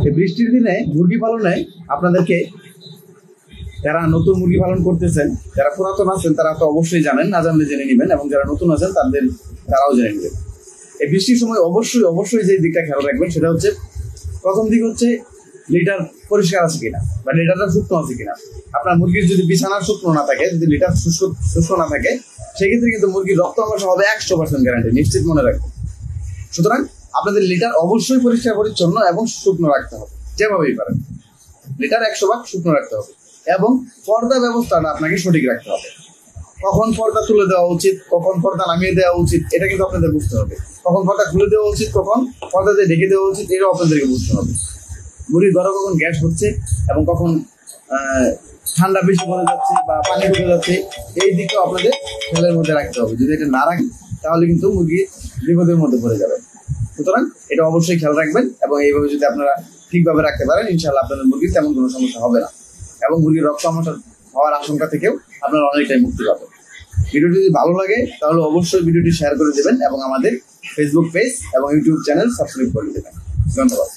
এই বৃষ্টির দিনে মুরগি পালনে আপনাদেরকে যারা নতুন মুরগি পালন করতেছেন, যারা পুরাতন আছেন তারা তো অবশ্যই জানেন, না জানলে জেনে নেবেন, এবং যারা নতুন আছেন তারাও জেনে নেবেন। এই বৃষ্টির সময় অবশ্যই যে দিকটা খেয়াল রাখবেন সেটা হচ্ছে, প্রথম দিক হচ্ছে লিটার পরিষ্কার আছে কিনা বা লিটারটা শুকনো আছে কিনা। আপনার মুরগির যদি বিছানা শুকনো না থাকে, যদি লিটার শুষ্ক না থাকে, সেক্ষেত্রে কিন্তু মুরগির রক্ত আমাশা হবে 100% গ্যারান্টি, নিশ্চিত মনে রাখবেন। সুতরাং আপনাদের লিটার অবশ্যই পরিষ্কার পরিচ্ছন্ন এবং শুকনো রাখতে হবে, যেভাবেই পারেন লিটার 100% শুকনো রাখতে হবে। এবং পর্দা ব্যবস্থাটা আপনাকে সঠিক রাখতে হবে। কখন পর্দা তুলে দেওয়া উচিত, কখন পর্দা নামিয়ে দেওয়া উচিত, এটা কিন্তু আপনাদের বুঝতে হবে। কখন পর্দা খুলে দেওয়া উচিত, কখন পর্দা দিয়ে ঢেকে দেওয়া উচিত, এটাও আপনাদেরকে বুঝতে হবে। মুরগির ঘরে কখন গ্যাস হচ্ছে এবং কখন ঠান্ডা বেশি পড়ে যাচ্ছে বা পানি ঢুকে যাচ্ছে, এই দিকটাও আপনাদের খেয়ালের মধ্যে রাখতে হবে। যদি এটা না রাখেন তাহলে কিন্তু মুরগি বিপদের মধ্যে পড়ে যাবে। সুতরাং এটা অবশ্যই খেয়াল রাখবেন, এবং এইভাবে যদি আপনারা ঠিকভাবে রাখতে পারেন, ইনশাআল্লাহ আপনাদের মুরগির তেমন কোনো সমস্যা হবে না, এবং মুরগির রক্ত আমাশা হওয়ার আশঙ্কা থেকেও আপনারা অনেকটাই মুক্তি পাবেন। ভিডিওটি যদি ভালো লাগে তাহলে অবশ্যই ভিডিওটি শেয়ার করে দেবেন এবং আমাদের ফেসবুক পেজ এবং ইউটিউব চ্যানেল সাবস্ক্রাইব করে দেবেন। ধন্যবাদ।